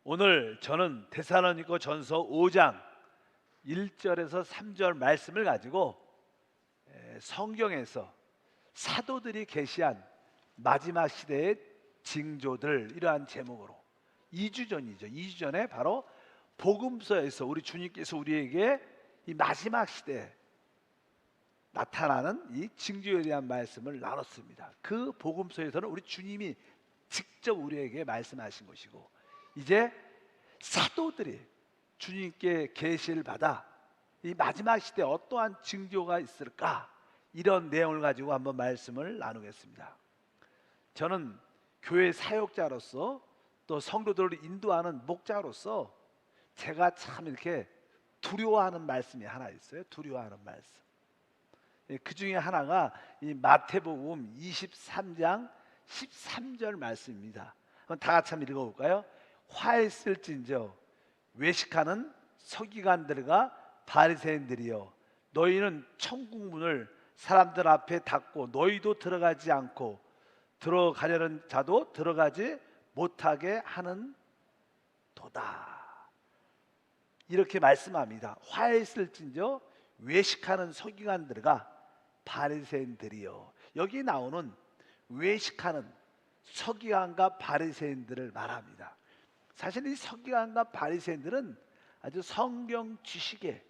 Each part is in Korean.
오늘 저는 데살로니가 전서 5장 1절에서 3절 말씀을 가지고 성경에서 사도들이 계시한 마지막 시대의 징조들, 이러한 제목으로 2주 전이죠. 2주 전에 바로 복음서에서 우리 주님께서 우리에게 이 마지막 시대에 나타나는 이 징조에 대한 말씀을 나눴습니다. 그 복음서에서는 우리 주님이 직접 우리에게 말씀하신 것이고, 이제 사도들이 주님께 계시를 받아 이 마지막 시대에 어떠한 징조가 있을까, 이런 내용을 가지고 한번 말씀을 나누겠습니다. 저는 교회 사역자로서 또 성도들을 인도하는 목자로서 제가 참 이렇게 두려워하는 말씀이 하나 있어요. 두려워하는 말씀. 그 중에 하나가 이 마태복음 23장 13절 말씀입니다. 한번 다 같이 한번 읽어볼까요? 화했을진저 외식하는 서기관들과 바리새인들이여, 너희는 천국 문을 사람들 앞에 닫고 너희도 들어가지 않고 들어가려는 자도 들어가지 못하게 하는 도다. 이렇게 말씀합니다. 화했을진저 외식하는 서기관들과 바리새인들이여. 여기 나오는 외식하는 서기관과 바리새인들을 말합니다. 사실 이 서기관과 바리새인들은 아주 성경 지식에,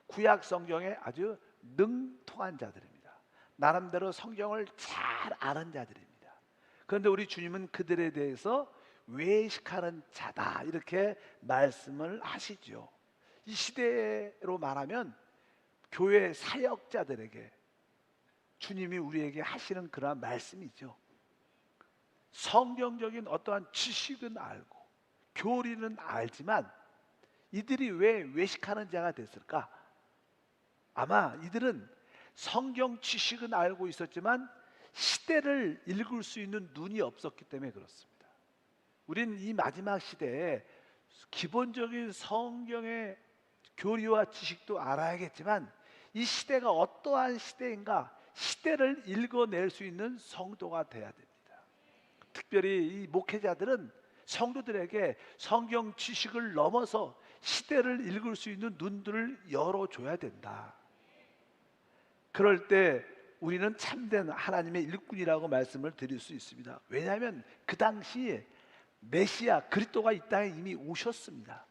구약 성경에 아주 능통한 자들입니다. 나름대로 성경을 잘 아는 자들입니다. 그런데 우리 주님은 그들에 대해서 외식하는 자다, 이렇게 말씀을 하시죠. 이 시대로 말하면 교회 사역자들에게 주님이 우리에게 하시는 그러한 말씀이죠. 성경적인 어떠한 지식은 알고 교리는 알지만 이들이 왜 외식하는 자가 됐을까? 아마 이들은 성경 지식은 알고 있었지만 시대를 읽을 수 있는 눈이 없었기 때문에 그렇습니다. 우린 이 마지막 시대에 기본적인 성경의 교리와 지식도 알아야겠지만 이 시대가 어떠한 시대인가, 시대를 읽어낼 수 있는 성도가 돼야 됩니다. 특별히 이 목회자들은 성도들에게 성경 지식을 넘어서 시대를 읽을 수 있는 눈들을 열어줘야 된다. 그럴 때 우리는 참된 하나님의 일꾼이라고 말씀을 드릴 수 있습니다. 왜냐하면 그 당시에 메시아 그리스도가 이 땅에 이미 오셨습니다.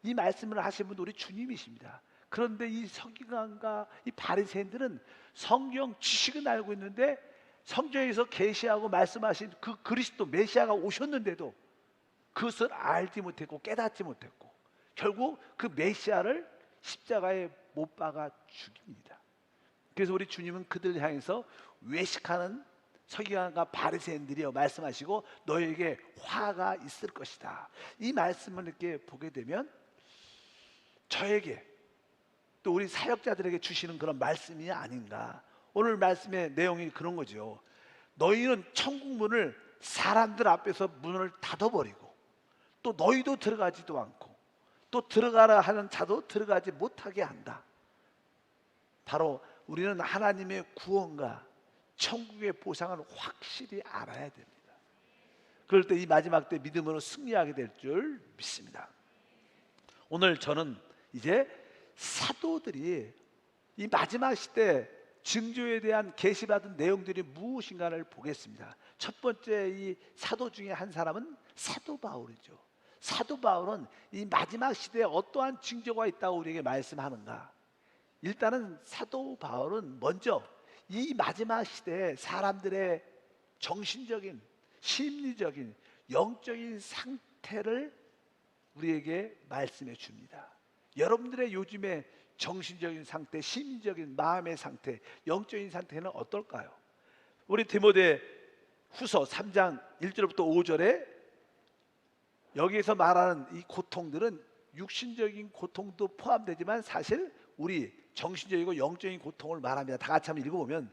이 말씀을 하신 분도 우리 주님이십니다. 그런데 이 서기관과 이 바리새인들은 성경 지식은 알고 있는데 성경에서 계시하고 말씀하신 그 그리스도 메시아가 오셨는데도 그것을 알지 못했고 깨닫지 못했고 결국 그 메시아를 십자가에 못 박아 죽입니다. 그래서 우리 주님은 그들을 향해서 외식하는 서기관과 바리새인들이여 말씀하시고 너에게 화가 있을 것이다. 이 말씀을 이렇게 보게 되면 저에게 또 우리 사역자들에게 주시는 그런 말씀이 아닌가. 오늘 말씀의 내용이 그런 거죠. 너희는 천국 문을 사람들 앞에서 문을 닫아버리고 또 너희도 들어가지도 않고 또 들어가라 하는 자도 들어가지 못하게 한다. 바로 우리는 하나님의 구원과 천국의 보상을 확실히 알아야 됩니다. 그럴 때 이 마지막 때 믿음으로 승리하게 될 줄 믿습니다. 오늘 저는 이제 사도들이 이 마지막 시대 징조에 대한 계시받은 내용들이 무엇인가를 보겠습니다. 첫 번째 이 사도 중에 한 사람은 사도 바울이죠. 사도 바울은 이 마지막 시대에 어떠한 징조가 있다고 우리에게 말씀하는가. 일단은 사도 바울은 먼저 이 마지막 시대에 사람들의 정신적인, 심리적인, 영적인 상태를 우리에게 말씀해 줍니다. 여러분들의 요즘의 정신적인 상태, 심리적인 마음의 상태, 영적인 상태는 어떨까요? 우리 디모데 후서 3장 1절부터 5절에 여기에서 말하는 이 고통들은 육신적인 고통도 포함되지만 사실 우리 정신적이고 영적인 고통을 말합니다. 다 같이 한번 읽어보면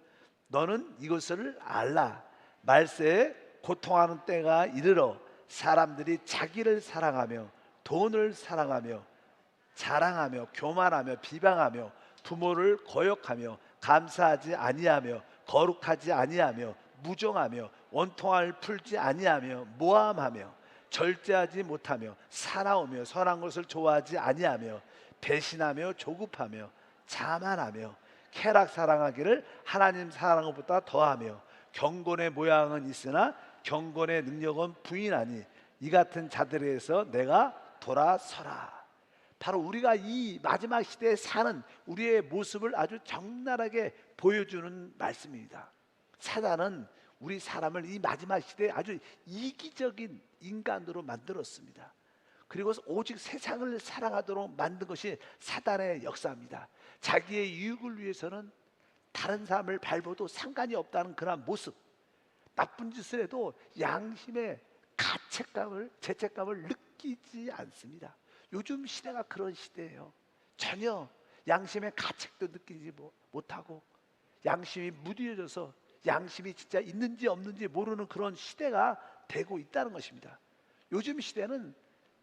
너는 이것을 알라. 말세에 고통하는 때가 이르러 사람들이 자기를 사랑하며 돈을 사랑하며 자랑하며 교만하며 비방하며 부모를 거역하며 감사하지 아니하며 거룩하지 아니하며 무정하며 원통함을 풀지 아니하며 모함하며 절제하지 못하며 사나우며 선한 것을 좋아하지 아니하며 배신하며 조급하며 자만하며 쾌락 사랑하기를 하나님 사랑하는 것보다 더하며 경건의 모양은 있으나 경건의 능력은 부인하니 이 같은 자들에게서 내가 돌아서라. 바로 우리가 이 마지막 시대에 사는 우리의 모습을 아주 적나라하게 보여주는 말씀입니다. 사단은 우리 사람을 이 마지막 시대에 아주 이기적인 인간으로 만들었습니다. 그리고 오직 세상을 사랑하도록 만든 것이 사단의 역사입니다. 자기의 유익을 위해서는 다른 사람을 밟아도 상관이 없다는 그런 모습, 나쁜 짓을 해도 양심의 가책감을, 죄책감을 느끼지 않습니다. 요즘 시대가 그런 시대예요. 전혀 양심의 가책도 느끼지 못하고 양심이 무뎌져서 양심이 진짜 있는지 없는지 모르는 그런 시대가 되고 있다는 것입니다. 요즘 시대는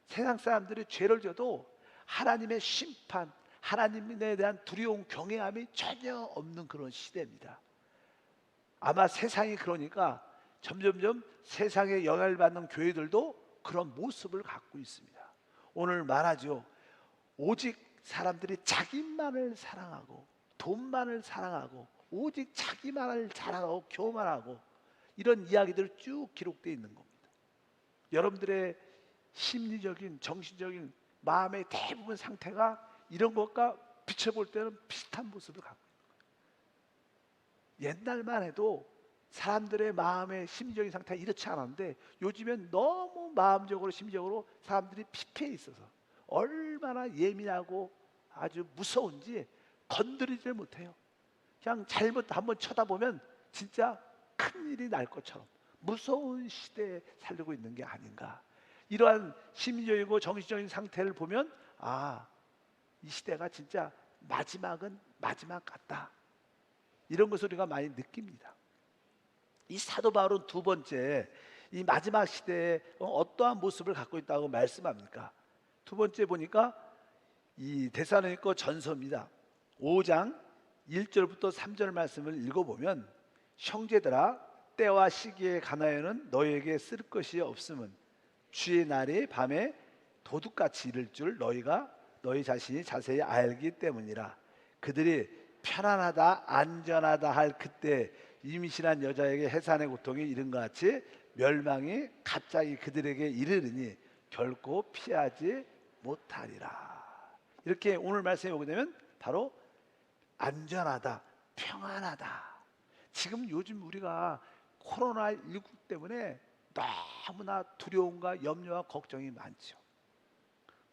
세상 사람들이 죄를 져도 하나님의 심판, 하나님에 대한 두려움, 경외함이 전혀 없는 그런 시대입니다. 아마 세상이 그러니까 점점점 세상에 영향을 받는 교회들도 그런 모습을 갖고 있습니다. 오늘 말하죠. 오직 사람들이 자기만을 사랑하고 돈만을 사랑하고 오직 자기만을 자랑하고 교만하고 이런 이야기들 쭉 기록되어 있는 겁니다. 여러분들의 심리적인 정신적인 마음의 대부분 상태가 이런 것과 비춰볼 때는 비슷한 모습을 갖고 있는 거예요. 옛날만 해도 사람들의 마음의 심리적인 상태가 이렇지 않았는데 요즘엔 너무 마음적으로 심리적으로 사람들이 피폐해 있어서 얼마나 예민하고 아주 무서운지 건드리지 못해요. 그냥 잘못 한번 쳐다보면 진짜 큰일이 날 것처럼 무서운 시대에 살고 있는 게 아닌가. 이러한 심리적이고 정신적인 상태를 보면 이 시대가 진짜 마지막은 마지막 같다. 이런 것을 우리가 많이 느낍니다. 이 사도 바울은 두 번째 이 마지막 시대에 어떠한 모습을 갖고 있다고 말씀합니까? 두 번째 보니까 이 데살로니가 전서입니다. 5장 1절부터 3절 말씀을 읽어보면 형제들아 때와 시기에 관하여는 너희에게 쓸 것이 없음은 주의 날이 밤에 도둑같이 이를 줄 너희가 너희 자신이 자세히 알기 때문이라. 그들이 편안하다 안전하다 할 그때 임신한 여자에게 해산의 고통이 이른 것 같이 멸망이 갑자기 그들에게 이르르니 결코 피하지 못하리라. 이렇게 오늘 말씀에 보게 되면 바로 안전하다, 평안하다. 지금 요즘 우리가 코로나19 때문에 너무나 두려움과 염려와 걱정이 많죠.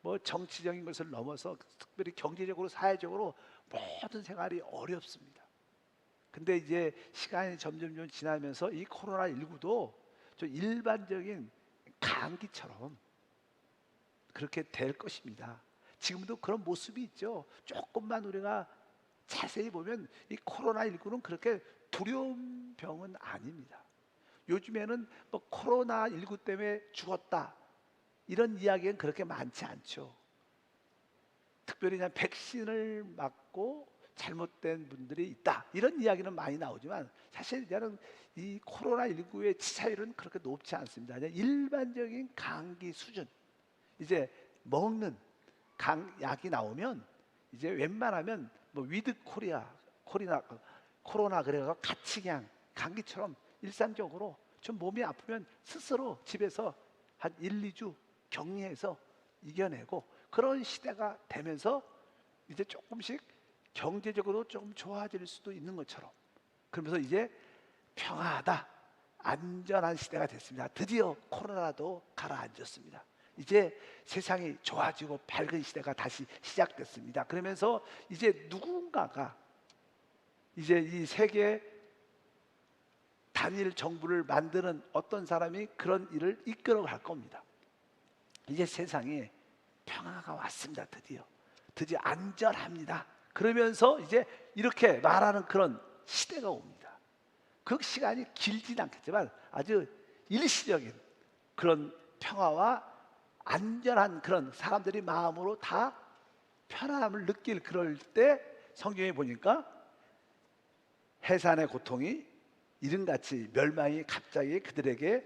뭐 정치적인 것을 넘어서 특별히 경제적으로 사회적으로 모든 생활이 어렵습니다. 근데 이제 시간이 점점 지나면서 이 코로나19도 좀 일반적인 감기처럼 그렇게 될 것입니다. 지금도 그런 모습이 있죠. 조금만 우리가 자세히 보면 이 코로나19는 그렇게 두려운 병은 아닙니다. 요즘에는 뭐 코로나19 때문에 죽었다 이런 이야기는 그렇게 많지 않죠. 특별히 그냥 백신을 맞고 잘못된 분들이 있다 이런 이야기는 많이 나오지만 사실 이제는 이 코로나19의 치사율은 그렇게 높지 않습니다. 그냥 일반적인 감기 수준. 이제 먹는 약이 나오면 이제 웬만하면 뭐 위드 코로나 그래서 같이 그냥 감기처럼 일상적으로 좀 몸이 아프면 스스로 집에서 한 1, 2주 격리해서 이겨내고 그런 시대가 되면서 이제 조금씩 경제적으로 좀 좋아질 수도 있는 것처럼 그러면서 이제 평화하다 안전한 시대가 됐습니다. 드디어 코로나도 가라앉았습니다. 이제 세상이 좋아지고 밝은 시대가 다시 시작됐습니다. 그러면서 이제 누군가가 이제 이 세계 단일 정부를 만드는 어떤 사람이 그런 일을 이끌어 갈 겁니다. 이제 세상에 평화가 왔습니다. 드디어 안전합니다. 그러면서 이제 이렇게 말하는 그런 시대가 옵니다. 그 시간이 길지는 않겠지만 아주 일시적인 그런 평화와 안전한 그런 사람들이 마음으로 다 편안함을 느낄 그럴 때 성경에 보니까 해산의 고통이 이른같이 멸망이 갑자기 그들에게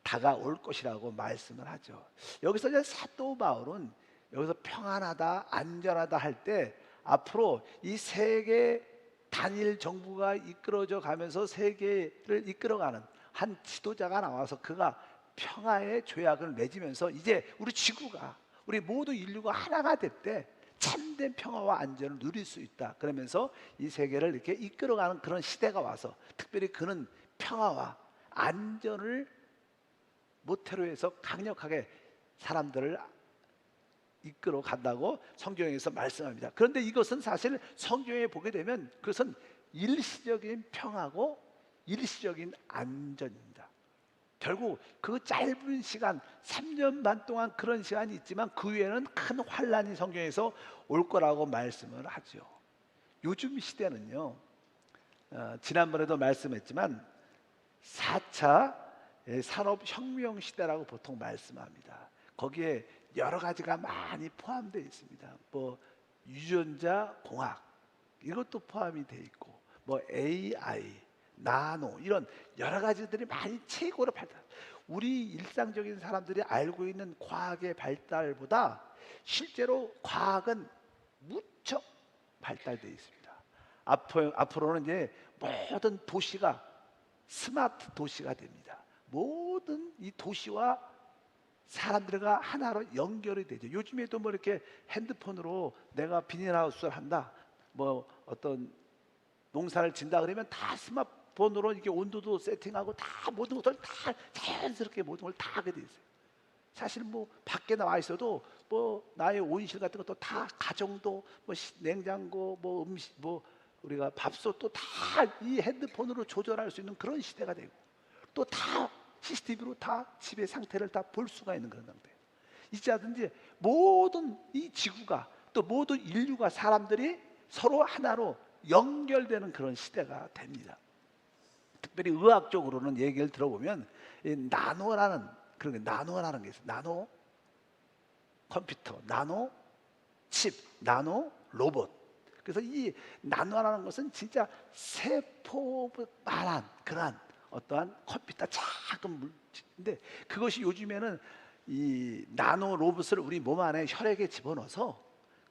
다가올 것이라고 말씀을 하죠. 여기서 이제 사도 바울은 여기서 평안하다, 안전하다 할 때 앞으로 이 세계 단일 정부가 이끌어져 가면서 세계를 이끌어가는 한 지도자가 나와서 그가 평화의 조약을 맺으면서 이제 우리 지구가, 우리 모두 인류가 하나가 될 때 참된 평화와 안전을 누릴 수 있다. 그러면서 이 세계를 이렇게 이끌어가는 그런 시대가 와서 특별히 그는 평화와 안전을 모태로 해서 강력하게 사람들을 이끌어 간다고 성경에서 말씀합니다. 그런데 이것은 사실 성경에 보게 되면 그것은 일시적인 평화고 일시적인 안전입니다. 결국 그 짧은 시간 3년 반 동안 그런 시간이 있지만 그 후에는 큰 환란이 성경에서 올 거라고 말씀을 하죠. 요즘 시대는요, 지난번에도 말씀했지만 4차 산업혁명 시대라고 보통 말씀합니다. 거기에 여러 가지가 많이 포함되어 있습니다. 뭐 유전자 공학 이것도 포함이 되어 있고, 뭐 AI, 나노 이런 여러 가지들이 많이 최고로 발달. 우리 일상적인 사람들이 알고 있는 과학의 발달보다 실제로 과학은 무척 발달되어 있습니다. 앞으로는 이제 모든 도시가 스마트 도시가 됩니다. 모든 이 도시와 사람들과 하나로 연결이 되죠. 요즘에도 뭐 이렇게 핸드폰으로 내가 비닐하우스를 한다, 뭐 어떤 농사를 진다 그러면 다 스마트폰으로 이렇게 온도도 세팅하고 다 모든 것을 다 자연스럽게 모든 걸 다 하게 돼 있어요. 사실 뭐 밖에 나와 있어도 뭐 나의 온실 같은 것도 다 가정도 뭐 냉장고 뭐 음식 뭐 우리가 밥솥도 다 이 핸드폰으로 조절할 수 있는 그런 시대가 되고, 또 다 CCTV로 다 집의 상태를 다 볼 수가 있는 그런 상태. 이자든지 모든 이 지구가 또 모든 인류가 사람들이 서로 하나로 연결되는 그런 시대가 됩니다. 특별히 의학적으로는 얘기를 들어보면 이 나노라는 그런 게 나노라는 게 있어요. 나노 컴퓨터, 나노 칩, 나노 로봇. 그래서 이 나노라는 것은 진짜 세포만한 그러한 어떠한 컴퓨터 작은 물질인데, 그것이 요즘에는 이 나노 로봇을 우리 몸 안에 혈액에 집어넣어서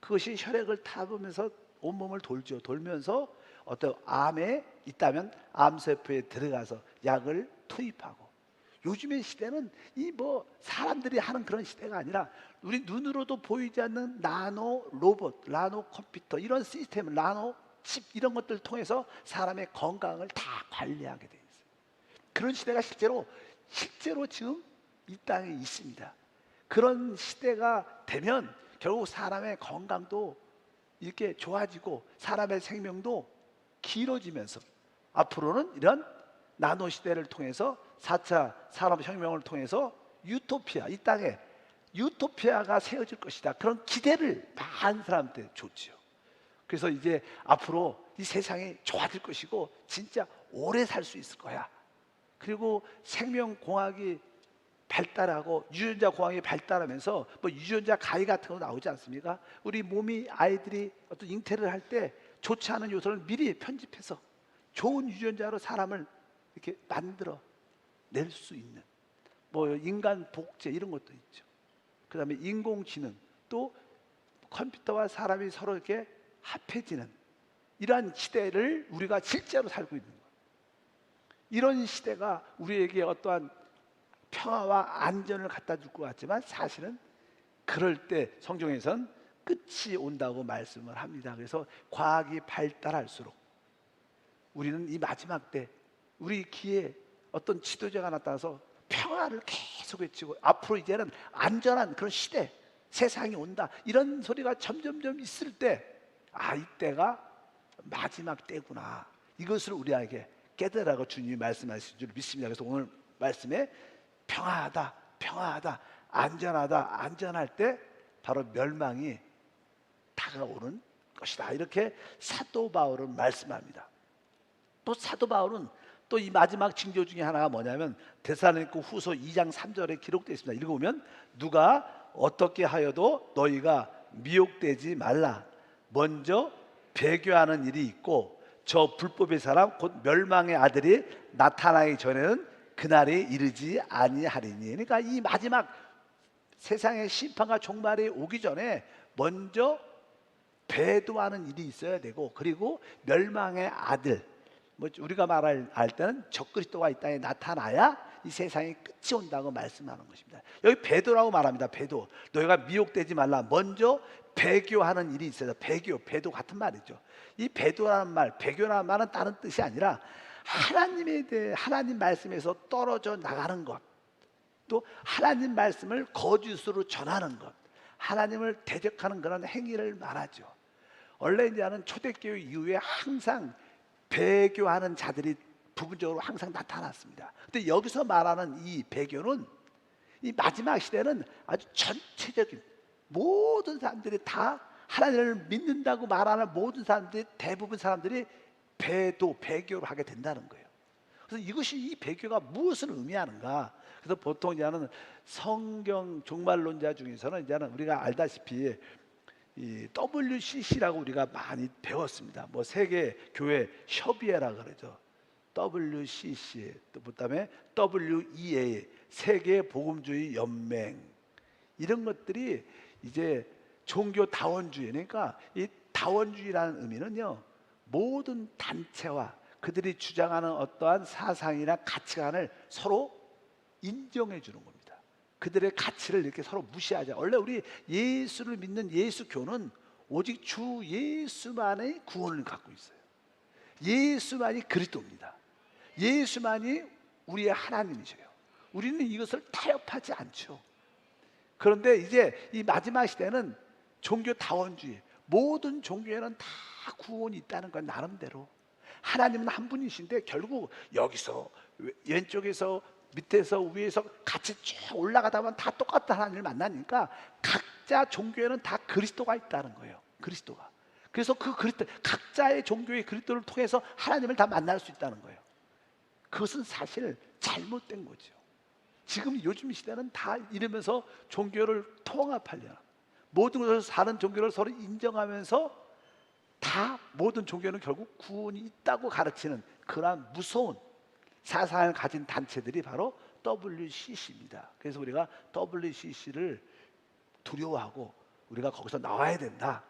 그것이 혈액을 타보면서 온몸을 돌죠. 돌면서 어떤 암에 있다면 암세포에 들어가서 약을 투입하고, 요즘의 시대는 이 뭐 사람들이 하는 그런 시대가 아니라 우리 눈으로도 보이지 않는 나노 로봇, 나노 컴퓨터 이런 시스템, 나노 칩 이런 것들을 통해서 사람의 건강을 다 관리하게 돼 있어요. 그런 시대가 실제로 지금 이 땅에 있습니다. 그런 시대가 되면 결국 사람의 건강도 이렇게 좋아지고 사람의 생명도 길어지면서 앞으로는 이런 나노 시대를 통해서 4차 산업혁명을 통해서 유토피아, 이 땅에 유토피아가 세워질 것이다. 그런 기대를 많은 사람들한테 줬죠. 그래서 이제 앞으로 이 세상이 좋아질 것이고 진짜 오래 살 수 있을 거야. 그리고 생명공학이 발달하고 유전자 공학이 발달하면서 뭐 유전자 가위 같은 거 나오지 않습니까? 우리 몸이 아이들이 어떤 잉태를 할 때 좋지 않은 요소를 미리 편집해서 좋은 유전자로 사람을 이렇게 만들어 낼 수 있는 뭐 인간 복제 이런 것도 있죠. 그 다음에 인공지능, 또 컴퓨터와 사람이 서로 이렇게 합해지는 이러한 시대를 우리가 실제로 살고 있는 거예요. 이런 시대가 우리에게 어떠한 평화와 안전을 갖다 줄 것 같지만 사실은 그럴 때 성경에선 끝이 온다고 말씀을 합니다. 그래서 과학이 발달할수록 우리는 이 마지막 때 우리 귀에 어떤 지도자가 나타나서 평화를 계속 외치고 앞으로 이제는 안전한 그런 시대, 세상이 온다 이런 소리가 점점점 있을 때, 아, 이때가 마지막 때구나, 이것을 우리에게 깨달으라고 주님이 말씀하신 줄 믿습니다. 그래서 오늘 말씀에 평화하다, 평화하다, 안전하다, 안전할 때 바로 멸망이 다가오는 것이다, 이렇게 사도 바울은 말씀합니다. 또 사도 바울은 또 이 마지막 징조 중에 하나가 뭐냐면 데살로니가 후서 2장 3절에 기록되어 있습니다. 읽어보면 누가 어떻게 하여도 너희가 미혹되지 말라. 먼저 배교하는 일이 있고 저 불법의 사람 곧 멸망의 아들이 나타나기 전에는 그날에 이르지 아니하리니. 그러니까 이 마지막 세상의 심판과 종말이 오기 전에 먼저 배도하는 일이 있어야 되고, 그리고 멸망의 아들, 뭐 우리가 말할 때는 적그리스도가 이 땅에 나타나야 이 세상이 끝이 온다고 말씀하는 것입니다. 여기 배도라고 말합니다. 배도. 너희가 미혹되지 말라. 먼저 배교하는 일이 있어요. 배교, 배도 같은 말이죠. 이 배도라는 말, 배교라는 말은 다른 뜻이 아니라 하나님에 대해, 하나님 말씀에서 떨어져 나가는 것, 또 하나님 말씀을 거짓으로 전하는 것, 하나님을 대적하는 그런 행위를 말하죠. 원래 이제는 초대교회 이후에 항상 배교하는 자들이 부분적으로 항상 나타났습니다. 근데 여기서 말하는 이 배교는 이 마지막 시대는 아주 전체적인 모든 사람들이 다 하나님을 믿는다고 말하는 모든 사람들이, 대부분 사람들이 배교를 하게 된다는 거예요. 그래서 이것이, 이 배교가 무엇을 의미하는가? 그래서 보통 이제는 성경 종말론자 중에서는 이제는 우리가 알다시피 이 WCC라고 우리가 많이 배웠습니다. 뭐 세계 교회 협의회라 그러죠. WCC, 또 그다음에 WEA, 세계 복음주의 연맹, 이런 것들이 이제 종교 다원주의, 그러니까 이 다원주의라는 의미는요, 모든 단체와 그들이 주장하는 어떠한 사상이나 가치관을 서로 인정해 주는 겁니다. 그들의 가치를 이렇게 서로 무시하자. 원래 우리 예수를 믿는 예수교는 오직 주 예수만의 구원을 갖고 있어요. 예수만이 그리스도입니다. 예수만이 우리의 하나님이셔요. 우리는 이것을 타협하지 않죠. 그런데 이제 이 마지막 시대는 종교 다원주의, 모든 종교에는 다 구원이 있다는 건 나름대로. 하나님은 한 분이신데 결국 여기서 왼쪽에서 밑에서 위에서 같이 쭉 올라가다 보면 다 똑같은 하나님을 만나니까 각자 종교에는 다 그리스도가 있다는 거예요. 그리스도가. 그래서 그 그리스도, 각자의 종교의 그리스도를 통해서 하나님을 다 만날 수 있다는 거예요. 그것은 사실 잘못된 거죠. 지금 요즘 시대는 다 이러면서 종교를 통합하려, 모든 것을 사는 종교를 서로 인정하면서 다 모든 종교는 결국 구원이 있다고 가르치는 그러한 무서운 사상을 가진 단체들이 바로 WCC입니다. 그래서 우리가 WCC를 두려워하고 우리가 거기서 나와야 된다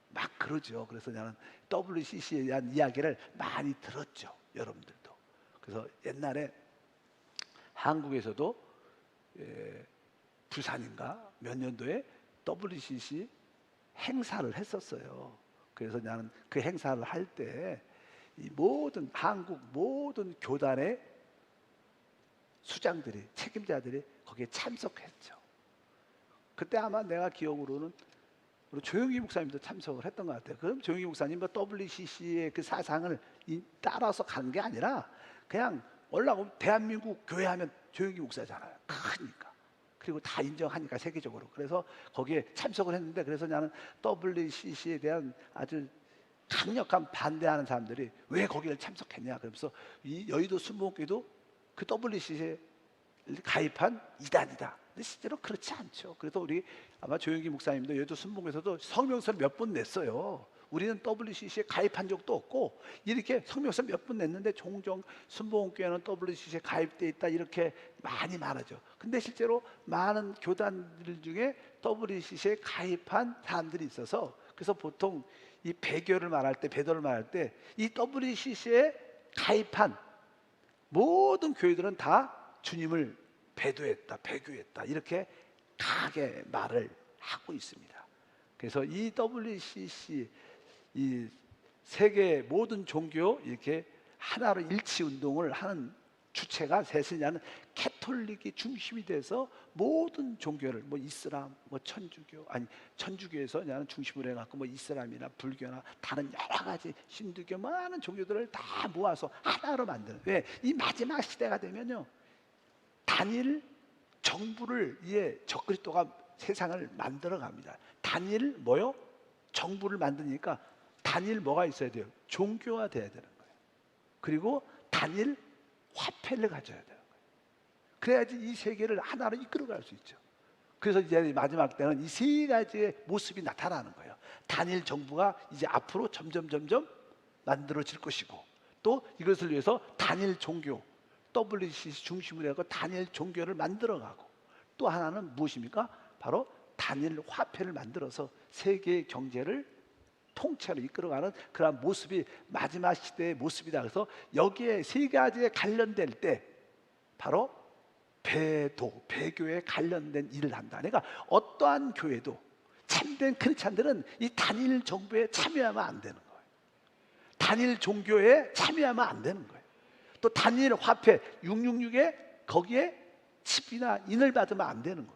막 그러죠. 그래서 나는 WCC에 대한 이야기를 많이 들었죠, 여러분들도. 그래서 옛날에 한국에서도 부산인가 몇 년도에 WCC 행사를 했었어요. 그래서 나는 그 행사를 할 때 이 모든 한국 모든 교단의 수장들이, 책임자들이 거기에 참석했죠. 그때 아마 내가 기억으로는 우리 조영기 목사님도 참석을 했던 것 같아요. 그럼 조영기 목사님 WCC의 그 사상을 따라서 가는 게 아니라 그냥 올라오면 대한민국 교회 하면 조영기 목사잖아요. 크니까. 그리고 다 인정하니까 세계적으로. 그래서 거기에 참석을 했는데, 그래서 나는 WCC에 대한 아주 강력한 반대하는 사람들이 왜 거기를 참석했냐, 그러면서 이 여의도 순복음교회도 그 WCC에 가입한 이단이다. 근데 실제로 그렇지 않죠. 그래서 우리 아마 조영기 목사님도 여의도 순복음에서도 성명서를 몇 번 냈어요. 우리는 WCC에 가입한 적도 없고, 이렇게 성명서 몇 번 냈는데 종종 순복음교회는 WCC에 가입돼 있다 이렇게 많이 말하죠. 근데 실제로 많은 교단들 중에 WCC에 가입한 사람들이 있어서, 그래서 보통 이 배교를 말할 때, 배도를 말할 때 이 WCC에 가입한 모든 교회들은 다 주님을 배도했다, 배교했다 이렇게 강하게 말을 하고 있습니다. 그래서 이 WCC, 이 세계 모든 종교 이렇게 하나로 일치 운동을 하는 주체가 셋이냐는 캐톨릭이 중심이 돼서 모든 종교를, 뭐 이슬람, 뭐 천주교, 아니 천주교에서 나는 중심으로 해갖고 뭐 이슬람이나 불교나 다른 여러 가지 힌두교 많은 종교들을 다 모아서 하나로 만드는. 왜? 이 마지막 시대가 되면요, 단일 정부를 이에 적그리스도가 세상을 만들어 갑니다. 단일 뭐요? 정부를 만드니까 단일 뭐가 있어야 돼요? 종교화 돼야 되는 거예요. 그리고 단일 화폐를 가져야 되는 거예요. 그래야지 이 세계를 하나로 이끌어갈 수 있죠. 그래서 이제 마지막 때는 이 세 가지의 모습이 나타나는 거예요. 단일 정부가 이제 앞으로 점점 만들어질 것이고, 또 이것을 위해서 단일 종교, WCC 중심으로 해서 단일 종교를 만들어가고, 또 하나는 무엇입니까? 바로 단일 화폐를 만들어서 세계의 경제를 통째로 이끌어가는 그러한 모습이 마지막 시대의 모습이다. 그래서 여기에 세 가지에 관련될 때 바로 배교에 관련된 일을 한다. 그러니까 어떠한 교회도 참된 크리스찬들은 이 단일 정부에 참여하면 안 되는 거예요. 단일 종교에 참여하면 안 되는 거예요. 또 단일 화폐 666에 거기에 칩이나 인을 받으면 안 되는 겁니다.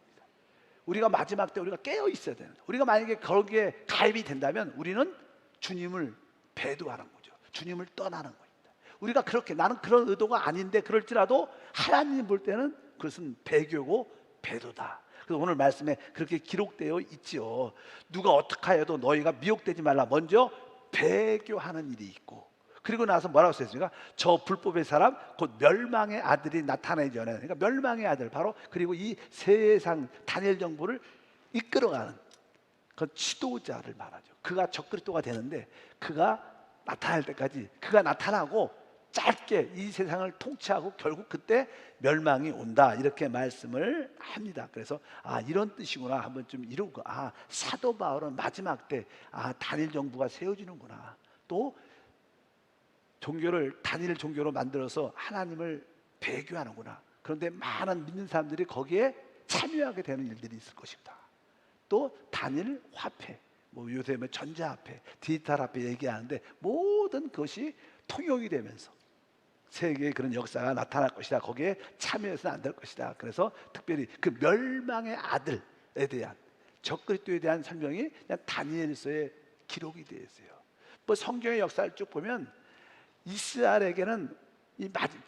우리가 마지막 때 우리가 깨어 있어야 되는 거예요. 우리가 만약에 거기에 가입이 된다면 우리는 주님을 배도하는 거죠. 주님을 떠나는 겁니다. 우리가 그렇게 나는 그런 의도가 아닌데 그럴지라도 하나님 볼 때는 그것은 배교고 배도다. 그래서 오늘 말씀에 그렇게 기록되어 있지요. 누가 어떻게 하여도 너희가 미혹되지 말라. 먼저 배교하는 일이 있고, 그리고 나서 뭐라고 썼습니까? 저 불법의 사람 곧 멸망의 아들이 나타나기 전에, 그러니까 멸망의 아들, 바로 그리고 이 세상 단일 정부를 이끌어가는 그 지도자를 말하죠. 그가 적그리스도가 되는데 그가 나타날 때까지, 그가 나타나고 짧게 이 세상을 통치하고 결국 그때 멸망이 온다, 이렇게 말씀을 합니다. 그래서 이런 뜻이구나 한번 좀 이루고, 사도 바울은 마지막 때 단일 정부가 세워지는구나, 또 종교를 단일 종교로 만들어서 하나님을 배교하는구나. 그런데 많은 믿는 사람들이 거기에 참여하게 되는 일들이 있을 것입니다. 또 단일 화폐, 뭐 요새 뭐 전자화폐, 디지털 화폐 얘기하는데 모든 것이 통용이 되면서 세계의 그런 역사가 나타날 것이다. 거기에 참여해서는 안 될 것이다. 그래서 특별히 그 멸망의 아들에 대한, 적그리스도에 대한 설명이 그냥 다니엘서에 기록이 되어 있어요. 뭐 성경의 역사를 쭉 보면 이스라엘에게는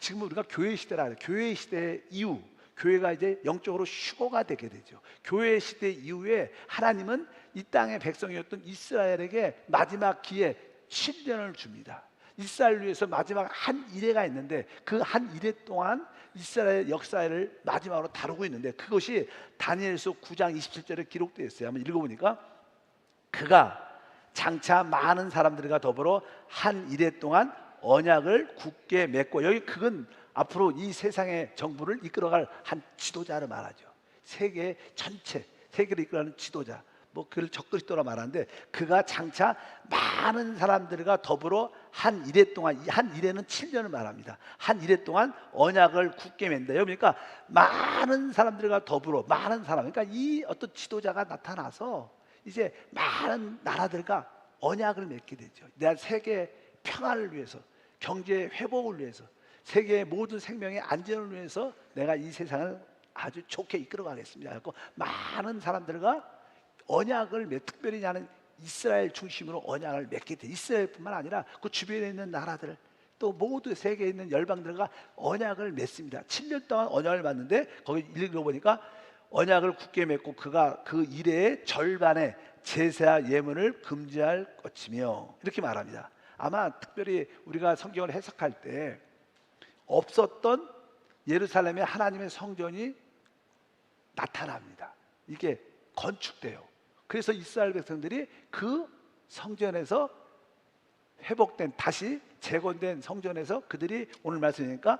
지금 우리가 교회 시대라 해요. 교회 시대 이후 교회가 이제 영적으로 휴거가 되게 되죠. 교회 시대 이후에 하나님은 이 땅의 백성이었던 이스라엘에게 마지막 기회 7년을 줍니다. 이스라엘 위해서 마지막 한 이래가 있는데 그 한 이래 동안 이스라엘 역사를 마지막으로 다루고 있는데, 그것이 다니엘서 9장 27절에 기록되어 있어요. 한번 읽어보니까, 그가 장차 많은 사람들과 더불어 한 이래 동안 언약을 굳게 맺고, 여기 그건 앞으로 이 세상의 정부를 이끌어갈 한 지도자를 말하죠. 세계 전체, 세계를 이끌어가는 지도자, 뭐 그걸 적그리스도라 말하는데, 그가 장차 많은 사람들과 더불어 한 이래 동안, 한 이래는 7년을 말합니다. 한 이래 동안 언약을 굳게 맺는다. 그러니까 많은 사람들과 더불어, 많은 사람, 그러니까 이 어떤 지도자가 나타나서 이제 많은 나라들과 언약을 맺게 되죠. 내가 세계 평화를 위해서, 경제 회복을 위해서, 세계의 모든 생명의 안전을 위해서 내가 이 세상을 아주 좋게 이끌어가겠습니다. 그래서 많은 사람들과 언약을 특별히 나는 이스라엘 중심으로 언약을 맺게 돼. 이스라엘뿐만 아니라 그 주변에 있는 나라들, 또 모두 세계에 있는 열방들과 언약을 맺습니다. 7년 동안 언약을 맺는데 거기 읽어보니까 언약을 굳게 맺고 그가 그 이래의 절반의 제사 예물을 금지할 것이며, 이렇게 말합니다. 아마 특별히 우리가 성경을 해석할 때 없었던 예루살렘에 하나님의 성전이 나타납니다. 이게 건축돼요. 그래서 이스라엘 백성들이 그 성전에서 회복된, 다시 재건된 성전에서 그들이 오늘 말씀이니까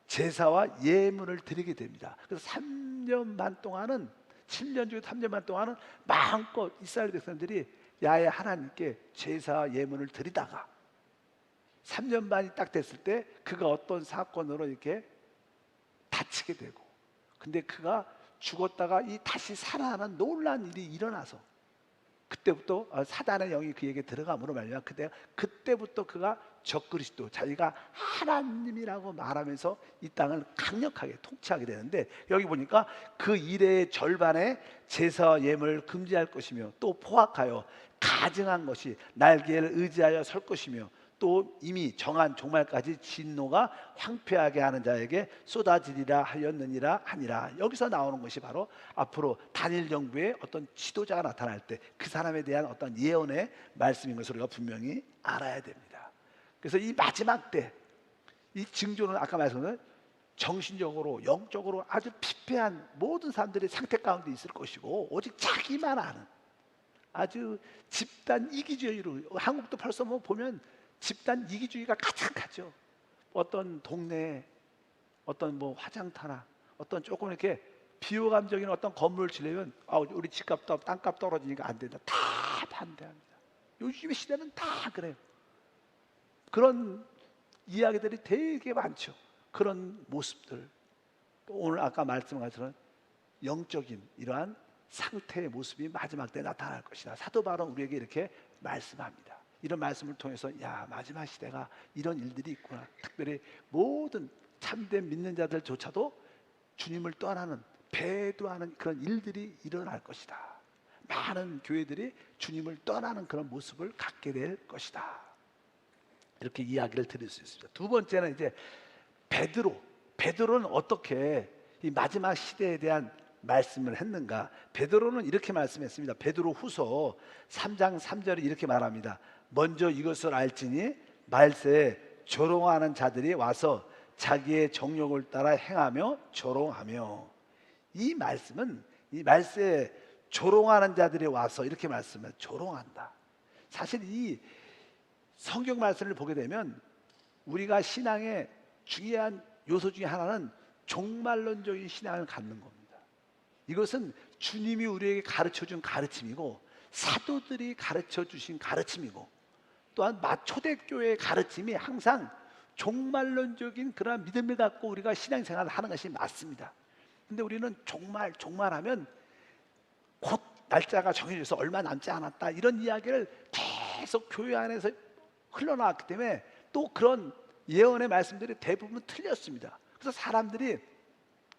제사와 예물을 드리게 됩니다. 그래서 3년 반 동안은, 7년 중에 3년 반 동안은 마음껏 이스라엘 백성들이 야훼 하나님께 제사와 예물을 드리다가 3년 반이 딱 됐을 때 그가 어떤 사건으로 이렇게 다치게 되고, 근데 그가 죽었다가 이 다시 살아나는 놀라운 일이 일어나서 그때부터 사단의 영이 그에게 들어감으로 말미암아 그때부터 그가 적그리스도, 자기가 하나님이라고 말하면서 이 땅을 강력하게 통치하게 되는데, 여기 보니까 그 일의 절반에 제사와 예물을 금지할 것이며, 또 포악하여 가증한 것이 날개를 의지하여 설 것이며, 또 이미 정한 종말까지 진노가 황폐하게 하는 자에게 쏟아지리라 하였느니라 하니라. 여기서 나오는 것이 바로 앞으로 단일 정부의 어떤 지도자가 나타날 때 그 사람에 대한 어떤 예언의 말씀인 것을 우리가 분명히 알아야 됩니다. 그래서 이 마지막 때 이 징조는 아까 말씀드린 정신적으로 영적으로 아주 피폐한 모든 사람들의 상태 가운데 있을 것이고, 오직 자기만 아는 아주 집단 이기주의로, 한국도 벌써 뭐 보면 집단 이기주의가 가득하죠. 어떤 동네에 어떤 뭐 화장터나 어떤 조금 이렇게 비호감적인 어떤 건물을 지려면 우리 집값 땅값 떨어지니까 안 된다. 다 반대합니다. 요즘의 시대는 다 그래요. 그런 이야기들이 되게 많죠. 그런 모습들. 또 오늘 아까 말씀한 것처럼 영적인 이러한 상태의 모습이 마지막 때 나타날 것이다. 사도 바울은 우리에게 이렇게 말씀합니다. 이런 말씀을 통해서 마지막 시대가 이런 일들이 있구나. 특별히 모든 참된 믿는 자들조차도 주님을 떠나는 배도하는 그런 일들이 일어날 것이다. 많은 교회들이 주님을 떠나는 그런 모습을 갖게 될 것이다. 이렇게 이야기를 드릴 수 있습니다. 두 번째는 이제 베드로는 어떻게 이 마지막 시대에 대한 말씀을 했는가? 베드로는 이렇게 말씀했습니다. 베드로 후서 3장 3절에 이렇게 말합니다. 먼저 이것을 알지니 말세에 조롱하는 자들이 와서 자기의 정욕을 따라 행하며 조롱하며. 이 말씀은 이 말세에 조롱하는 자들이 와서 이렇게 말씀을 조롱한다. 사실 이 성경 말씀을 보게 되면 우리가 신앙의 중요한 요소 중에 하나는 종말론적인 신앙을 갖는 겁니다. 이것은 주님이 우리에게 가르쳐준 가르침이고 사도들이 가르쳐주신 가르침이고 또한 초대교회의 가르침이 항상 종말론적인 그런 믿음을 갖고 우리가 신앙생활을 하는 것이 맞습니다. 근데 우리는 종말하면 곧 날짜가 정해져서 얼마 남지 않았다 이런 이야기를 계속 교회 안에서 흘러나왔기 때문에 또 그런 예언의 말씀들이 대부분 틀렸습니다. 그래서 사람들이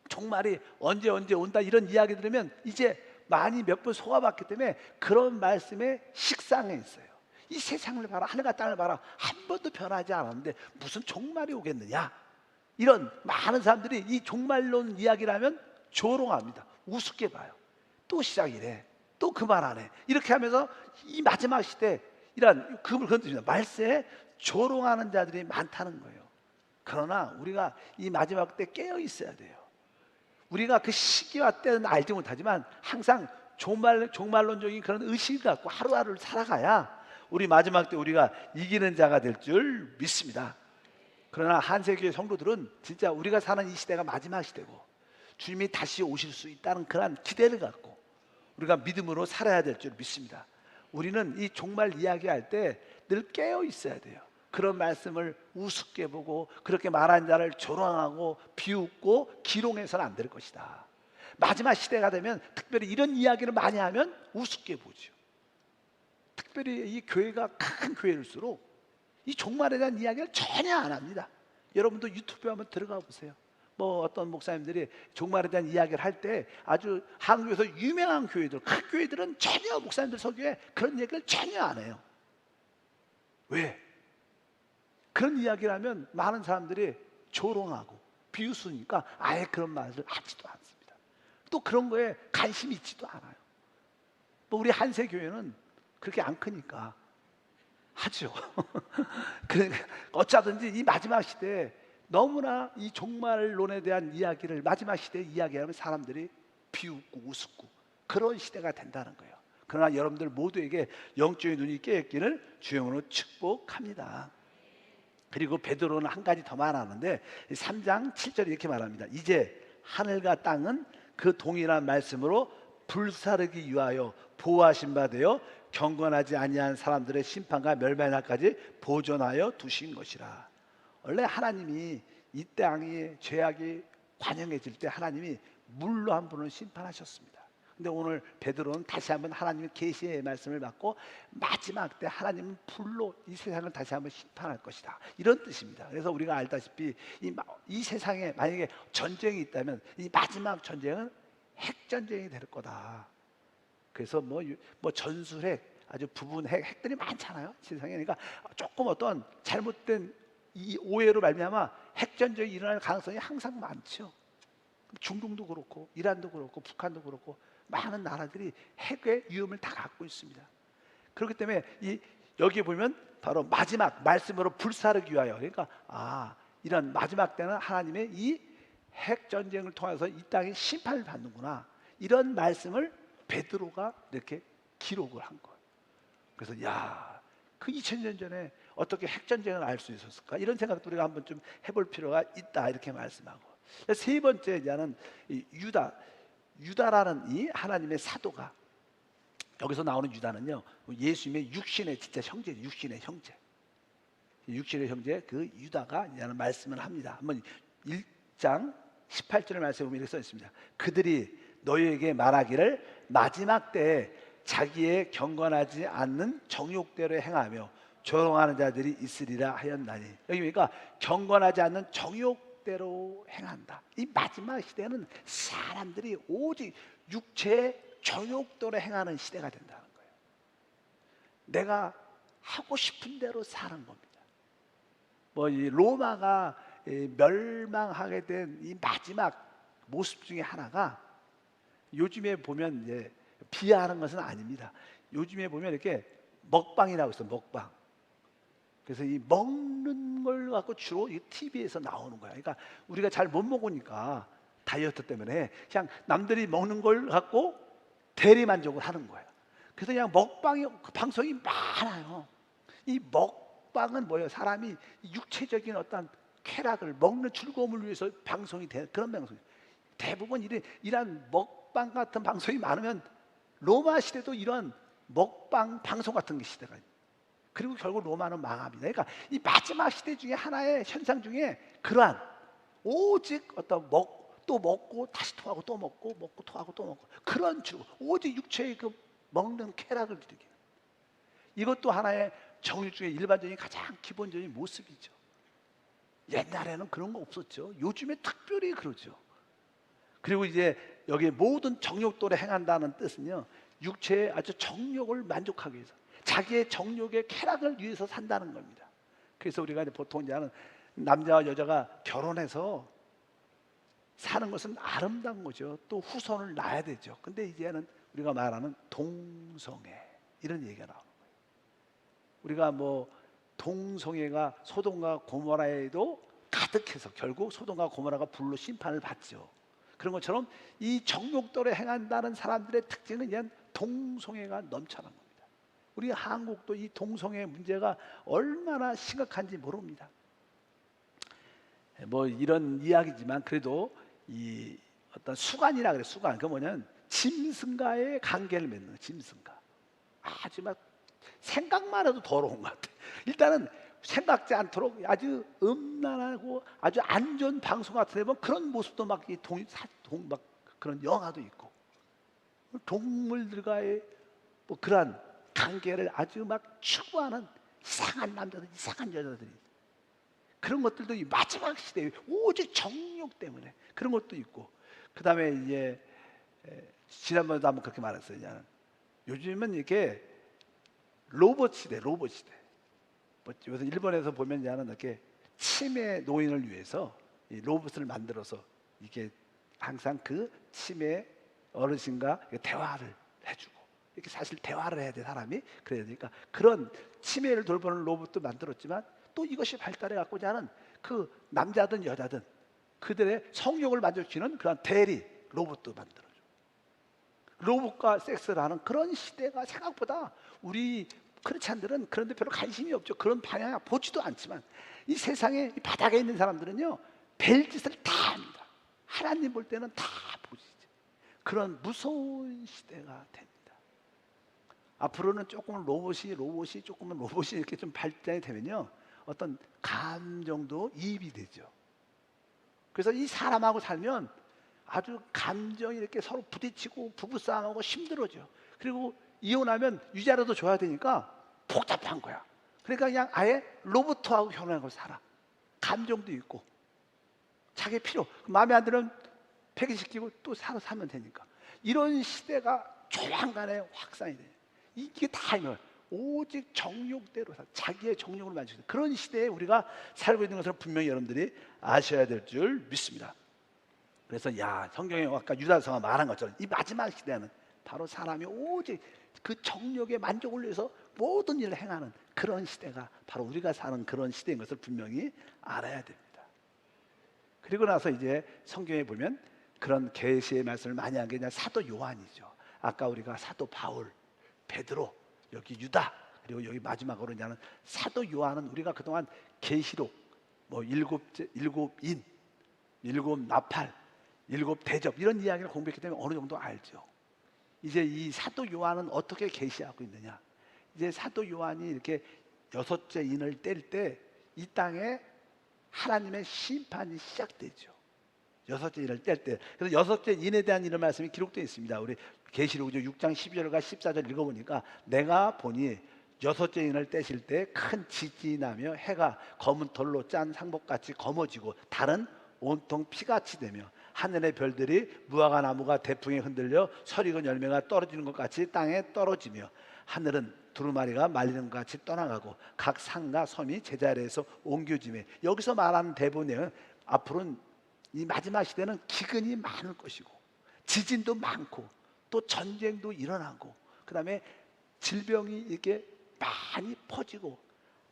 종말이 언제 온다 이런 이야기 들으면 이제 많이 몇 번 속아봤기 때문에 그런 말씀에 식상해 있어요. 이 세상을 봐라, 하늘과 땅을 봐라, 한 번도 변하지 않았는데 무슨 종말이 오겠느냐. 이런 많은 사람들이 이 종말론 이야기를 하면 조롱합니다. 우습게 봐요. 또 시작이래, 또 그만하네, 이렇게 하면서 이 마지막 시대 이런 그걸 건드립니다. 말세에 조롱하는 자들이 많다는 거예요. 그러나 우리가 이 마지막 때 깨어 있어야 돼요. 우리가 그 시기와 때는 알지 못하지만 항상 종말론적인 그런 의식을 갖고 하루하루를 살아가야 우리 마지막 때 우리가 이기는 자가 될 줄 믿습니다. 그러나 한세교회 성도들은 진짜 우리가 사는 이 시대가 마지막 시대고 주님이 다시 오실 수 있다는 그런 기대를 갖고 우리가 믿음으로 살아야 될 줄 믿습니다. 우리는 이 종말 이야기할 때 늘 깨어 있어야 돼요. 그런 말씀을 우습게 보고 그렇게 말한 자를 조롱하고 비웃고 기롱해서는 안 될 것이다. 마지막 시대가 되면 특별히 이런 이야기를 많이 하면 우습게 보죠. 특별히 이 교회가 큰 교회일수록 이 종말에 대한 이야기를 전혀 안 합니다. 여러분도 유튜브에 한번 들어가 보세요. 뭐 어떤 목사님들이 종말에 대한 이야기를 할 때 아주 한국에서 유명한 교회들, 큰 교회들은 전혀 목사님들 설교에 그런 얘기를 전혀 안 해요. 왜? 그런 이야기를 하면 많은 사람들이 조롱하고 비웃으니까 아예 그런 말을 하지도 않습니다. 또 그런 거에 관심이 있지도 않아요. 뭐 우리 한세교회는 그렇게 안 크니까 하죠. 그러니까 어쩌든지 이 마지막 시대에 너무나 이 종말론에 대한 이야기를 마지막 시대에 이야기하면 사람들이 비웃고 우습고 그런 시대가 된다는 거예요. 그러나 여러분들 모두에게 영적인 눈이 깨었기를 주영으로 축복합니다. 그리고 베드로는 한 가지 더 말하는데 3장 7절에 이렇게 말합니다. 이제 하늘과 땅은 그 동일한 말씀으로 불사르기 위하여 보호하신 바 되어 경건하지 아니한 사람들의 심판과 멸망의 날까지 보존하여 두신 것이라. 원래 하나님이 이 땅에 죄악이 관영해질 때 하나님이 물로 한 분을 심판하셨습니다. 근데 오늘 베드로는 다시 한번 하나님의 계시의 말씀을 받고 마지막 때 하나님은 불로 이 세상을 다시 한번 심판할 것이다, 이런 뜻입니다. 그래서 우리가 알다시피 이 세상에 만약에 전쟁이 있다면 이 마지막 전쟁은 핵전쟁이 될 거다. 그래서 뭐 전술핵, 아주 부분 핵들이 많잖아요 세상에. 그러니까 조금 어떤 잘못된 이 오해로 말미암아 핵전쟁이 일어날 가능성이 항상 많죠. 중동도 그렇고 이란도 그렇고 북한도 그렇고 많은 나라들이 핵의 위험을 다 갖고 있습니다. 그렇기 때문에 여기에 보면 바로 마지막 말씀으로 불사르기 위하여, 그러니까 이런 마지막 때는 하나님의 이 핵전쟁을 통해서 이 땅이 심판을 받는구나, 이런 말씀을 베드로가 이렇게 기록을 한 거예요. 그래서 그 2000년 전에 어떻게 핵전쟁을 알 수 있었을까, 이런 생각도 우리가 한번 좀 해볼 필요가 있다, 이렇게 말씀하고, 세 번째 이제는 이 유다라는 이 하나님의 사도가, 여기서 나오는 유다는요, 예수님의 육신의 진짜 형제죠. 육신의 형제. 육신의 형제 그 유다가 이제는 말씀을 합니다. 한번 1장 18절의 말씀에 보면 이렇게 써 있습니다. 그들이 너희에게 말하기를 마지막 때에 자기의 경건하지 않는 정욕대로 행하며 조롱하는 자들이 있으리라 하였나니, 여기 보니까 경건하지 않는 정욕대로 행한다. 이 마지막 시대는 사람들이 오직 육체의 정욕대로 행하는 시대가 된다는 거예요. 내가 하고 싶은 대로 사는 겁니다. 뭐 이 로마가 멸망하게 된 이 마지막 모습 중에 하나가, 요즘에 보면 이제 비하하는 것은 아닙니다. 요즘에 보면 이렇게 먹방이라고 있어요. 먹방. 그래서 이 먹는 걸 갖고 주로 이 TV에서 나오는 거야. 그러니까 우리가 잘 못 먹으니까 다이어트 때문에 그냥 남들이 먹는 걸 갖고 대리 만족을 하는 거야. 그래서 그냥 먹방이 방송이 많아요. 이 먹방은 뭐예요? 사람이 육체적인 어떤 쾌락을, 먹는 즐거움을 위해서 방송이 되는 그런 방송이에요. 대부분 이런 먹방 같은 방송이 많으면 로마 시대도 이런 먹방 방송 같은 게 시대가 있어요. 그리고 결국 로마는 망합니다. 그러니까 이 마지막 시대 중에 하나의 현상 중에 그러한 오직 어떤 또 먹고 다시 토하고 또 먹고 토하고 또 먹고 그런 오직 육체의 그 먹는 쾌락을 느끼는, 이것도 하나의 정육 중에 일반적인 가장 기본적인 모습이죠. 옛날에는 그런 거 없었죠. 요즘에 특별히 그러죠. 그리고 이제 여기 모든 정욕도를 행한다는 뜻은요, 육체의 아주 정욕을 만족하기 위해서, 자기의 정욕의 쾌락을 위해서 산다는 겁니다. 그래서 우리가 이제 보통 이제는 남자와 여자가 결혼해서 사는 것은 아름다운 거죠. 또 후손을 낳아야 되죠. 근데 이제는 우리가 말하는 동성애, 이런 얘기가 나오는 거예요. 우리가 뭐 동성애가 소돔과 고모라에도 가득해서 결국 소돔과 고모라가 불로 심판을 받죠. 그런 것처럼 이 정욕도를 행한다는 사람들의 특징은 그냥 동성애가 넘쳐난 겁니다. 우리 한국도 이 동성애 문제가 얼마나 심각한지 모릅니다. 뭐 이런 이야기지만 그래도 이 어떤 수간이라 그래. 수간, 그 뭐냐면 짐승과의 관계를 맺는 거예요. 짐승과 아주 막 생각만 해도 더러운 것 같아. 일단은 생각지 않도록 아주 음란하고 아주 안 좋은 방송 같은 데 보면 그런 모습도 막 막 그런 영화도 있고, 동물들과의 뭐 그러한 관계를 아주 막 추구하는 이상한 남자들, 이상한 여자들이, 그런 것들도 이 마지막 시대에 오직 정욕 때문에 그런 것도 있고, 그 다음에 이제 지난번에도 한번 그렇게 말했어요. 요즘은 이렇게 로봇 시대. 뭐 요새 일본에서 보면 이렇게 치매 노인을 위해서 이 로봇을 만들어서 이게 항상 그 치매 어르신과 대화를 해주고, 이렇게 사실 대화를 해야 돼 사람이. 그래야 되니까 그런 치매를 돌보는 로봇도 만들었지만, 또 이것이 발달해 갖고 자는 그 남자든 여자든 그들의 성욕을 만족시키는 그런 대리 로봇도 만들어줘. 로봇과 섹스를 하는 그런 시대가 생각보다 우리 크리스찬들은 그런 데 별로 관심이 없죠. 그런 방향 보지도 않지만 이 세상에 이 바닥에 있는 사람들은요, 별짓을 다 합니다. 하나님 볼 때는 다 보시죠. 그런 무서운 시대가 됩니다. 앞으로는 조금은 로봇이 이렇게 좀 발전이 되면요, 어떤 감정도 이입이 되죠. 그래서 이 사람하고 살면 아주 감정이 이렇게 서로 부딪히고 부부싸움하고 힘들어져. 그리고 이혼하면 유자라도 줘야 되니까 복잡한 거야. 그러니까 그냥 아예 로봇하고 결혼하고 살아. 감정도 있고 자기 필요, 마음에 안 들면 폐기시키고 또 사면 되니까. 이런 시대가 조만간에 확산이 돼요. 이게 다 이거예요. 오직 정욕대로 자기의 정욕을 만지는 그런 시대에 우리가 살고 있는 것을 분명히 여러분들이 아셔야 될 줄 믿습니다. 그래서 성경에 아까 유다서가 말한 것처럼 이 마지막 시대는 바로 사람이 오직 그 정욕의 만족을 위해서 모든 일을 행하는 그런 시대가 바로 우리가 사는 그런 시대인 것을 분명히 알아야 됩니다. 그리고 나서 이제 성경에 보면 그런 계시의 말씀을 많이 한 게 그냥 사도 요한이죠. 아까 우리가 사도 바울, 베드로, 여기 유다, 그리고 여기 마지막으로 이제는 사도 요한은 우리가 그동안 계시록 뭐 일곱인 일곱 나팔, 일곱 대접 이런 이야기를 공부했기 때문에 어느 정도 알죠. 이제 이 사도 요한은 어떻게 계시하고 있느냐? 이제 사도 요한이 이렇게 여섯째 인을 뗄 때 이 땅에 하나님의 심판이 시작되죠. 여섯째 인을 뗄 때. 그래서 여섯째 인에 대한 이런 말씀이 기록되어 있습니다. 우리 계시록 6장 12절과 14절 읽어보니까 내가 보니 여섯째 인을 떼실 때 큰 지진이 나며 해가 검은 털로 짠 상복같이 검어지고 달은 온통 피같이 되며 하늘의 별들이 무화과 나무가 대풍에 흔들려 설익은 열매가 떨어지는 것 같이 땅에 떨어지며 하늘은 두루마리가 말리는 것 같이 떠나가고 각 산과 섬이 제자리에서 옮겨지며 여기서 말하는 대본은 앞으로는 이 마지막 시대는 기근이 많을 것이고 지진도 많고 또 전쟁도 일어나고 그 다음에 질병이 이렇게 많이 퍼지고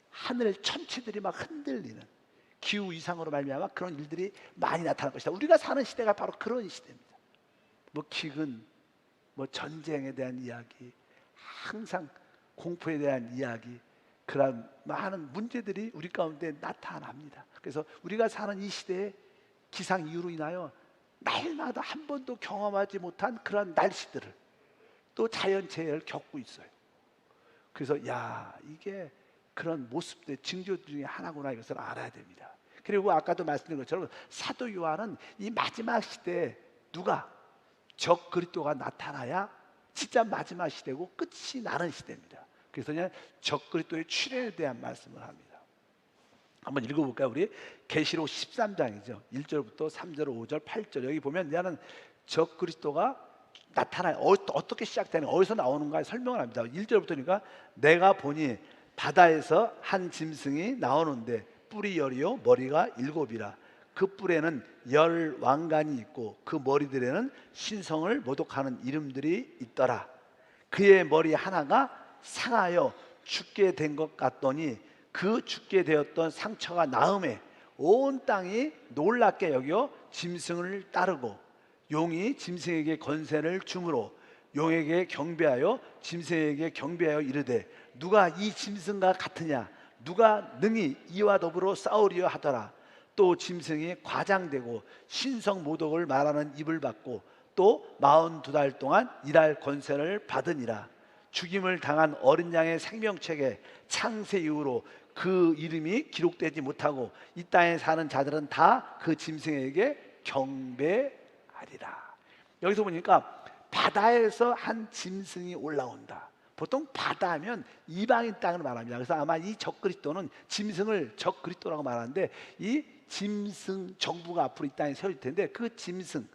하늘 천체들이 막 흔들리는 기후 이상으로 말미암아 그런 일들이 많이 나타날 것이다. 우리가 사는 시대가 바로 그런 시대입니다. 뭐 기근, 뭐 전쟁에 대한 이야기, 항상 공포에 대한 이야기, 그런 많은 문제들이 우리 가운데 나타납니다. 그래서 우리가 사는 이 시대에 기상 이유로 인하여 날마다 한 번도 경험하지 못한 그런 날씨들을 또 자연재해를 겪고 있어요. 그래서 야, 이게 그런 모습들 징조 중에 하나구나 이것을 알아야 됩니다. 그리고 아까도 말씀드린 것처럼 사도 요한은 이 마지막 시대에 누가 적 그리스도가 나타나야 진짜 마지막 시대고 끝이 나는 시대입니다. 그래서 그냥 적 그리스도의 출현에 대한 말씀을 합니다. 한번 읽어볼까요? 우리 계시록 13장이죠. 1절부터 3절, 5절, 8절 여기 보면 이제는 적 그리스도가 나타나요. 어떻게 시작되는 어디서 나오는가 설명을 합니다. 1절부터니까 내가 보니 바다에서 한 짐승이 나오는데 뿔이 열이요 머리가 일곱이라 그 뿔에는 열 왕관이 있고 그 머리들에는 신성을 모독하는 이름들이 있더라. 그의 머리 하나가 상하여 죽게 된 것 같더니 그 죽게 되었던 상처가 나음에 온 땅이 놀랍게 여겨 짐승을 따르고 용이 짐승에게 권세를 주므로 용에게 경배하여 짐승에게 경배하여 이르되 누가 이 짐승과 같으냐 누가 능히 이와 더불어 싸우리여 하더라. 또 짐승이 과장되고 신성 모독을 말하는 입을 받고 또 42달 동안 일할 권세를 받으니라. 죽임을 당한 어린 양의 생명책에 창세 이후로 그 이름이 기록되지 못하고 이 땅에 사는 자들은 다 그 짐승에게 경배하리라. 여기서 보니까 바다에서 한 짐승이 올라온다. 보통 바다하면 이방인 땅을 말합니다. 그래서 아마 이 적그리스도는 짐승을 적그리스도라고 말하는데 이 짐승 정부가 앞으로 이 땅에 세워질 텐데 그 짐승은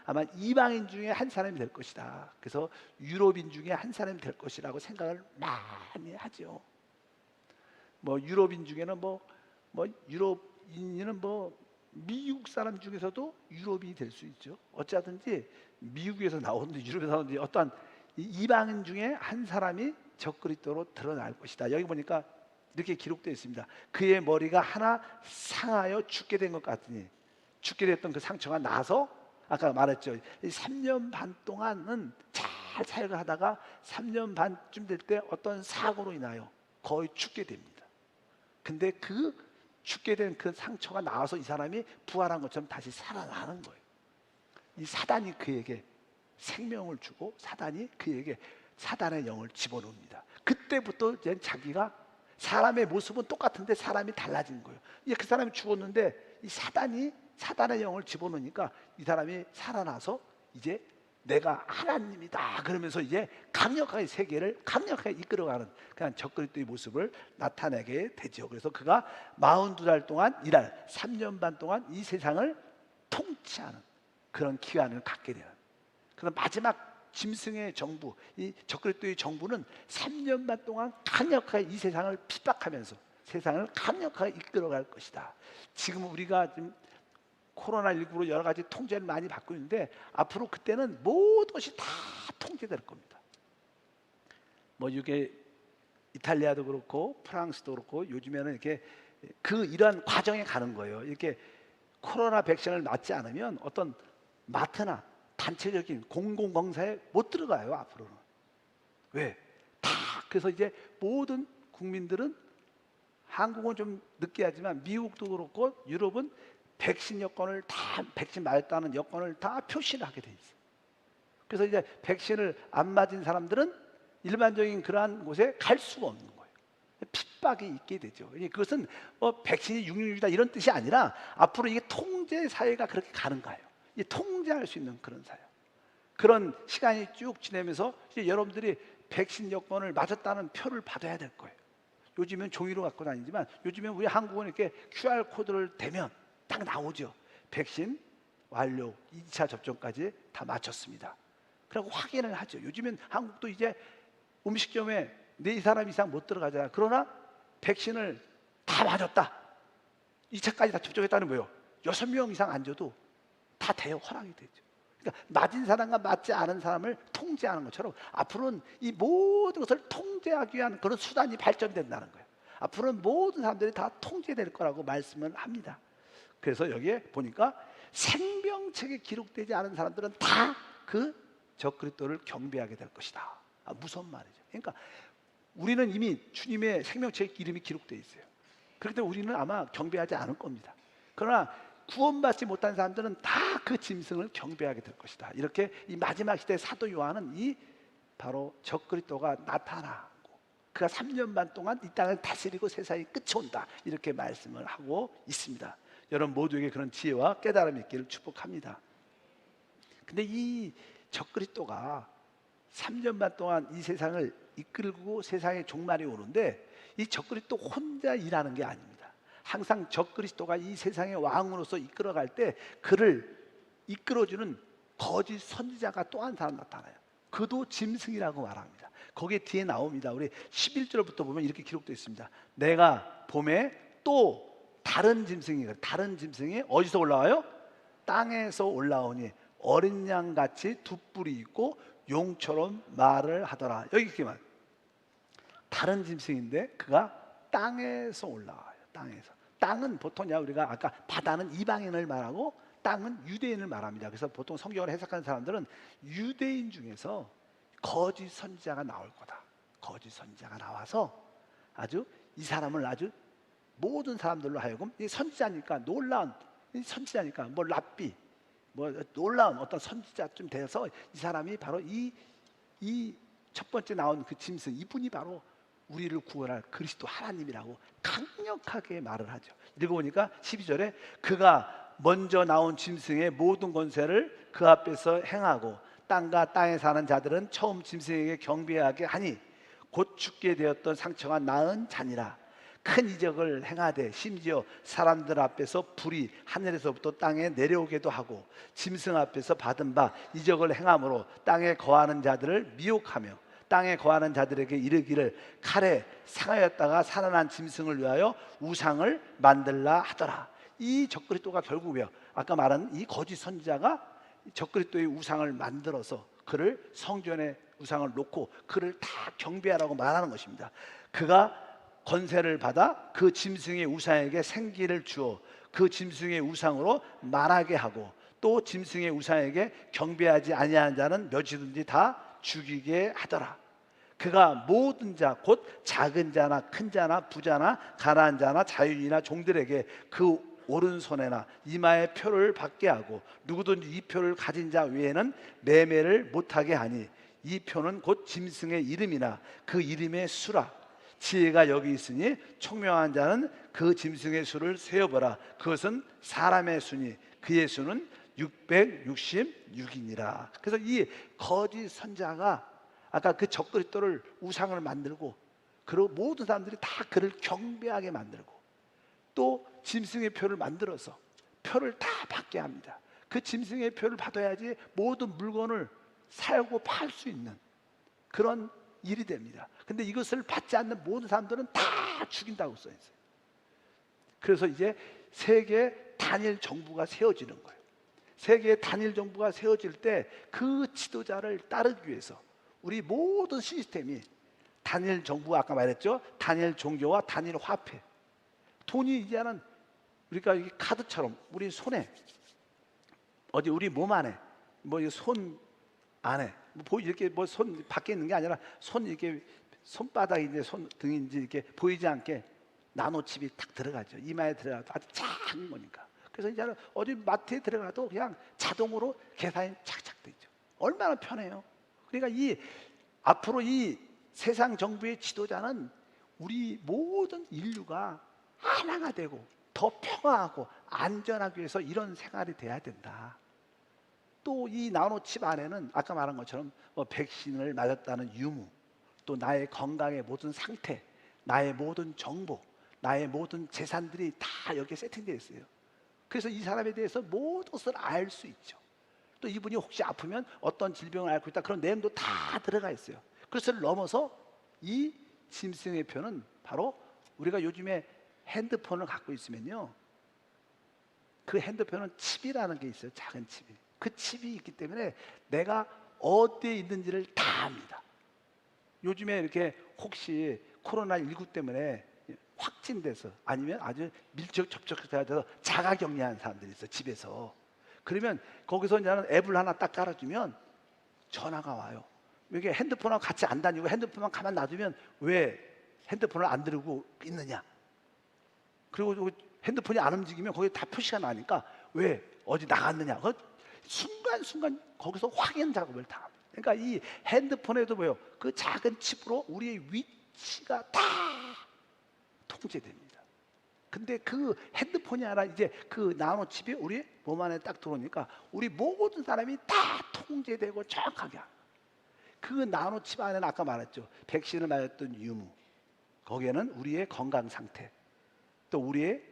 아마 이방인 중에 한 사람이 될 것이다. 그래서 유럽인 중에 한 사람이 될 것이라고 생각을 많이 하죠. 뭐 유럽인 중에는 뭐 유럽인은 뭐 미국 사람 중에서도 유럽인이 될 수 있죠. 어쩌든지 미국에서 나오든지 유럽에서 나오든지 어떠한 이방인 중에 한 사람이 적그리스도로 드러날 것이다. 여기 보니까 이렇게 기록되어 있습니다. 그의 머리가 하나 상하여 죽게 된 것 같으니 죽게 됐던 그 상처가 나서 아까 말했죠. 3년 반 동안은 잘 사역을 하다가 3년 반쯤 될 때 어떤 사고로 인하여 거의 죽게 됩니다. 근데 그 죽게 된 그 상처가 나와서 이 사람이 부활한 것처럼 다시 살아나는 거예요. 이 사단이 그에게 생명을 주고 사단이 그에게 사단의 영을 집어넣습니다. 그때부터 이제 자기가 사람의 모습은 똑같은데 사람이 달라진 거예요. 이제 그 사람이 죽었는데 이 사단이 사단의 영을 집어넣으니까 이 사람이 살아나서 이제 내가 하나님이다 그러면서 이제 강력하게 세계를 강력하게 이끌어가는 그냥 적그리스도의 모습을 나타내게 되죠. 그래서 그가 42달 동안 일할 3년 반 동안 이 세상을 통치하는 그런 기한을 갖게 되는 그런 마지막 짐승의 정부, 이 적그리스도의 정부는 3년 반 동안 강력하게 이 세상을 핍박하면서 세상을 강력하게 이끌어갈 것이다. 지금 우리가 지금 코로나19로 여러 가지 통제를 많이 받고 있는데 앞으로 그때는 모든 것이 다 통제될 겁니다. 뭐 이게 이탈리아도 그렇고 프랑스도 그렇고 요즘에는 이렇게 그 이러한 과정에 가는 거예요. 이렇게 코로나 백신을 맞지 않으면 어떤 마트나 단체적인 공공공사에 못 들어가요. 앞으로는. 왜? 다 그래서 이제 모든 국민들은 한국은 좀 늦게 하지만 미국도 그렇고 유럽은 백신 여권을 다 백신 맞았다는 여권을 다 표시를 하게 돼 있어요. 그래서 이제 백신을 안 맞은 사람들은 일반적인 그러한 곳에 갈 수가 없는 거예요. 핍박이 있게 되죠. 그것은 백신이 666이다 이런 뜻이 아니라 앞으로 이게 통제 사회가 그렇게 가는 거예요. 이게 통제할 수 있는 그런 사회. 그런 시간이 쭉 지나면서 이제 여러분들이 백신 여권을 맞았다는 표를 받아야 될 거예요. 요즘은 종이로 갖고 다니지만 요즘엔 우리 한국은 이렇게 QR 코드를 대면 딱 나오죠. 백신 완료, 2차 접종까지 다 마쳤습니다. 그리고 확인을 하죠. 요즘엔 한국도 이제 음식점에 4사람 이상 못 들어가잖아요. 그러나 백신을 다 맞았다, 2차까지 다 접종했다는 거예요. 6명 이상 앉아도 다 돼요. 허락이 되죠. 그러니까 맞은 사람과 맞지 않은 사람을 통제하는 것처럼 앞으로는 이 모든 것을 통제하기 위한 그런 수단이 발전된다는 거예요. 앞으로는 모든 사람들이 다 통제될 거라고 말씀을 합니다. 그래서 여기에 보니까 생명책에 기록되지 않은 사람들은 다 그 적그리스도를 경배하게 될 것이다. 무서운 말이죠. 그러니까 우리는 이미 주님의 생명책 이름이 기록되어 있어요. 그런데 우리는 아마 경배하지 않을 겁니다. 그러나 구원받지 못한 사람들은 다 그 짐승을 경배하게 될 것이다. 이렇게 이 마지막 시대 사도 요한은 이 바로 적그리스도가 나타나고 그가 3년 반 동안 이 땅을 다스리고 세상이 끝이 온다, 이렇게 말씀을 하고 있습니다. 여러분 모두에게 그런 지혜와 깨달음이 있기를 축복합니다. 근데 이 적그리스도가 3년 반 동안 이 세상을 이끌고 세상의 종말이 오는데 이 적그리스도 혼자 일하는 게 아닙니다. 항상 적그리스도가 이 세상의 왕으로서 이끌어갈 때 그를 이끌어주는 거짓 선지자가 또 한 사람 나타나요. 그도 짐승이라고 말합니다. 거기에 뒤에 나옵니다. 우리 11절부터 보면 이렇게 기록되어 있습니다. 내가 봄에 또 다른 짐승이, 다른 짐승이 어디서 올라와요? 땅에서 올라오니 어린 양같이 두 뿔이 있고 용처럼 말을 하더라. 여기 이렇게만 다른 짐승인데 그가 땅에서 올라와요. 땅에서. 땅은 보통 우리가 아까 바다는 이방인을 말하고 땅은 유대인을 말합니다. 그래서 보통 성경을 해석하는 사람들은 유대인 중에서 거짓 선지자가 나올 거다. 거짓 선지자가 나와서 아주 이 사람을 아주 모든 사람들로 하여금 이 선지자니까 놀라운, 이 선지자니까 뭐 랍비, 뭐 놀라운 어떤 선지자쯤 돼서 이 사람이 바로 이 첫 번째 나온 그 짐승, 이분이 바로 우리를 구원할 그리스도 하나님이라고 강력하게 말을 하죠. 읽어보니까 12절에 그가 먼저 나온 짐승의 모든 권세를 그 앞에서 행하고 땅과 땅에 사는 자들은 처음 짐승에게 경배하게 하니 곧 죽게 되었던 상처가 나은 자니라. 큰 이적을 행하되 심지어 사람들 앞에서 불이 하늘에서부터 땅에 내려오게도 하고 짐승 앞에서 받은 바 이적을 행함으로 땅에 거하는 자들을 미혹하며 땅에 거하는 자들에게 이르기를 칼에 상하였다가 살아난 짐승을 위하여 우상을 만들라 하더라. 이 적그리스도가 결국에요, 아까 말한 이 거짓 선지자가 적그리스도의 우상을 만들어서 그를 성전에 우상을 놓고 그를 다 경배하라고 말하는 것입니다. 그가 권세를 받아 그 짐승의 우상에게 생기를 주어 그 짐승의 우상으로 말하게 하고 또 짐승의 우상에게 경배하지 아니하는 자는 몇이든지 다 죽이게 하더라. 그가 모든 자 곧 작은 자나 큰 자나 부자나 가난한 자나 자유인이나 종들에게 그 오른손에나 이마에 표를 받게 하고 누구든지 이 표를 가진 자 외에는 매매를 못하게 하니 이 표는 곧 짐승의 이름이나 그 이름의 수라. 지혜가 여기 있으니 총명한 자는 그 짐승의 수를 세어보라. 그것은 사람의 수니 그의 수는 666이니라. 그래서 이 거짓 선자가 아까 그 적그리스도를 우상을 만들고 그리고 모든 사람들이 다 그를 경배하게 만들고 또 짐승의 표를 만들어서 표를 다 받게 합니다. 그 짐승의 표를 받아야지 모든 물건을 사고 팔 수 있는 그런 일이 됩니다. 근데 이것을 받지 않는 모든 사람들은 다 죽인다고 써 있어요. 그래서 이제 세계 단일 정부가 세워지는 거예요. 세계 단일 정부가 세워질 때 그 지도자를 따르기 위해서 우리 모든 시스템이 단일 정부가 아까 말했죠. 단일 종교와 단일 화폐. 돈이 이제는 우리가 이 카드처럼 우리 손에 어디 우리 몸 안에 뭐 손 안에 뭐 이렇게 뭐 손 밖에 있는 게 아니라 손 이렇게 손바닥인지 손 등인지 이렇게 보이지 않게 나노칩이 딱 들어가죠. 이마에 들어가서 아주 작은 거니까. 그래서 이제는 어디 마트에 들어가도 그냥 자동으로 계산이 착착 되죠. 얼마나 편해요. 그러니까 이 앞으로 이 세상 정부의 지도자는 우리 모든 인류가 하나가 되고 더 평화하고 안전하기 위해서 이런 생활이 돼야 된다. 또 이 나노칩 안에는 아까 말한 것처럼 백신을 맞았다는 유무, 또 나의 건강의 모든 상태, 나의 모든 정보, 나의 모든 재산들이 다 여기에 세팅되어 있어요. 그래서 이 사람에 대해서 모든 것을 알 수 있죠. 또 이분이 혹시 아프면 어떤 질병을 앓고 있다, 그런 내용도 다 들어가 있어요. 그것을 넘어서 이 짐승의 표는 바로 우리가 요즘에 핸드폰을 갖고 있으면요, 그 핸드폰은 칩이라는 게 있어요. 작은 칩이. 그 칩이 있기 때문에 내가 어디에 있는지를 다 압니다. 요즘에 이렇게 혹시 코로나19 때문에 확진돼서 아니면 아주 밀접 접촉해서 자가격리한 사람들이 있어, 집에서. 그러면 거기서 이제는 앱을 하나 딱 깔아주면 전화가 와요. 이게 핸드폰하고 같이 안 다니고 핸드폰만 가만 놔두면 왜 핸드폰을 안 들고 있느냐. 그리고 핸드폰이 안 움직이면 거기에 다 표시가 나니까 왜 어디 나갔느냐. 순간순간 거기서 확인 작업을 다 합니다. 그러니까 이 핸드폰에도 뭐예요? 그 작은 칩으로 우리의 위치가 다 통제됩니다. 근데 그 핸드폰이 아니라 이제 그 나노칩이 우리 몸 안에 딱 들어오니까 우리 모든 사람이 다 통제되고 정확하게 합니다. 그 나노칩 안에는 아까 말했죠. 백신을 맞았던 유무, 거기에는 우리의 건강 상태, 또 우리의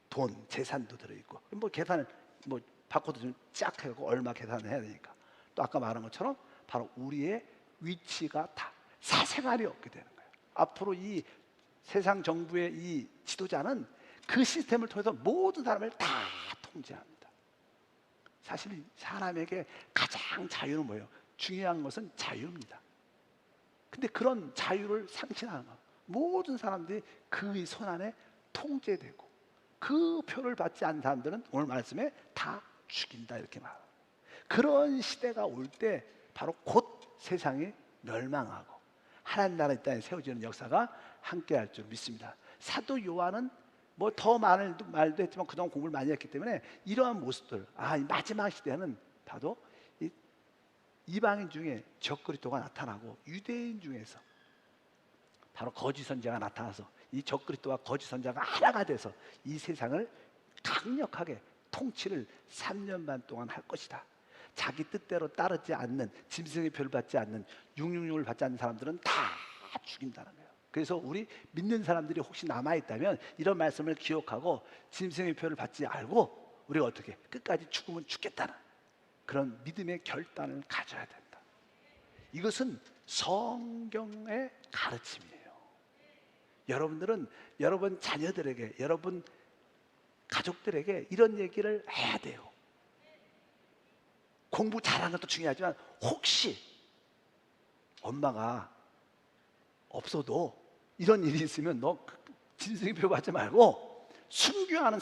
돈, 재산도 들어있고, 뭐 계산을 뭐 바코드 좀 쫙 해고 얼마 계산을 해야 되니까, 또 아까 말한 것처럼 바로 우리의 위치가 다 사생활이 없게 되는 거예요. 앞으로 이 세상 정부의 이 지도자는 그 시스템을 통해서 모든 사람을 다 통제합니다. 사실 사람에게 가장 자유는 뭐예요? 중요한 것은 자유입니다. 근데 그런 자유를 상실하는 거예요. 모든 사람들이 그 손 안에 통제되고, 그 표를 받지 않는 사람들은 오늘 말씀에 다 죽인다, 이렇게 말합니다. 그런 시대가 올 때 바로 곧 세상이 멸망하고 하나님 나라 이 땅에 세워지는 역사가 함께할 줄 믿습니다. 사도 요한은 뭐 더 많은 말도 했지만 그동안 공부를 많이 했기 때문에 이러한 모습들, 이 마지막 시대는 바로 이 이방인 중에 적그리스도가 나타나고 유대인 중에서 바로 거짓 선자가 나타나서 이 적그리스도와 거짓 선자가 하나가 돼서 이 세상을 강력하게 통치를 3년 반 동안 할 것이다. 자기 뜻대로 따르지 않는, 짐승의 표를 받지 않는, 666을 받지 않는 사람들은 다 죽인다는 거예요. 그래서 우리 믿는 사람들이 혹시 남아있다면 이런 말씀을 기억하고 짐승의 표를 받지 않고 우리가 어떻게 끝까지 죽으면 죽겠다는 그런 믿음의 결단을 가져야 된다. 이것은 성경의 가르침이에요. 여러분들은 여러분 자녀들에게, 여러분 가족들에게 이런 얘기를 해야 돼요. 공부 잘하는 것도 중요하지만 혹시 엄마가 없어도 이런 일이 있으면 너 짐승의 표 받지 말고 순교하는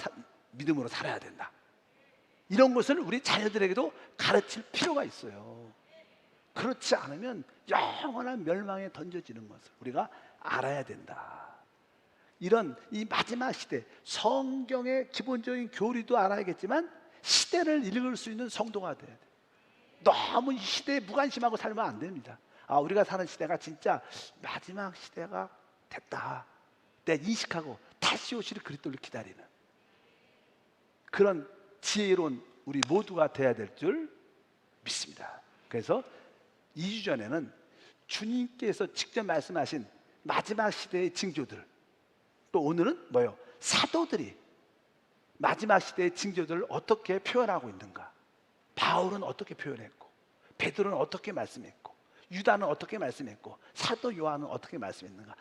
믿음으로 살아야 된다. 이런 것을 우리 자녀들에게도 가르칠 필요가 있어요. 그렇지 않으면 영원한 멸망에 던져지는 것을 우리가 알아야 된다. 이런 이 마지막 시대, 성경의 기본적인 교리도 알아야겠지만 시대를 읽을 수 있는 성도가 돼야 돼. 너무 이 시대에 무관심하고 살면 안 됩니다. 우리가 사는 시대가 진짜 마지막 시대가 됐다. 내가 인식하고 다시 오실 그리스도를 기다리는 그런 지혜로운 우리 모두가 돼야 될 줄 믿습니다. 그래서 2주 전에는 주님께서 직접 말씀하신 마지막 시대의 징조들, 또 오늘은 뭐예요? 사도들이 마지막 시대의 징조들을 어떻게 표현하고 있는가? 바울은 어떻게 표현했고, 베드로는 어떻게 말씀했고, 유다는 어떻게 말씀했고, 사도 요한은 어떻게 말씀했는가?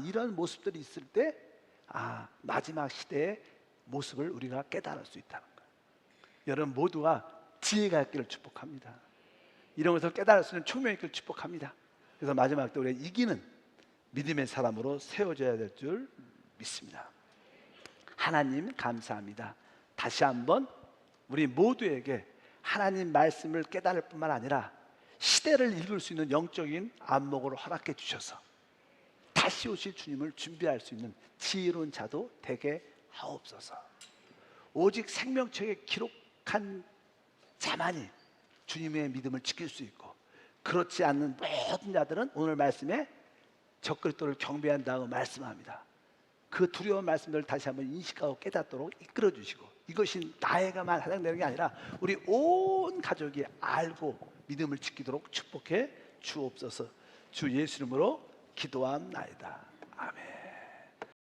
이런 모습들이 있을 때 마지막 시대의 모습을 우리가 깨달을 수 있다는 거예요. 여러분 모두가 지혜가 있기를 축복합니다. 이런 것을 깨달을 수 있는 총명이 있기를 축복합니다. 그래서 마지막 때 우리가 이기는 믿음의 사람으로 세워져야 될 줄 믿습니다. 하나님 감사합니다. 다시 한번 우리 모두에게 하나님 말씀을 깨달을 뿐만 아니라 시대를 읽을 수 있는 영적인 안목을 허락해 주셔서 다시 오실 주님을 준비할 수 있는 지혜로운 자도 되게 하옵소서. 오직 생명책에 기록한 자만이 주님의 믿음을 지킬 수 있고, 그렇지 않는 모든 자들은 오늘 말씀에 적그리스도를 경배한다고 말씀합니다. 그 두려운 말씀들을 다시 한번 인식하고 깨닫도록 이끌어 주시고, 이것이 나에게만 해당되는 게 아니라 우리 온 가족이 알고 믿음을 지키도록 축복해 주옵소서. 주 예수 이름으로 기도합나이다. 아멘.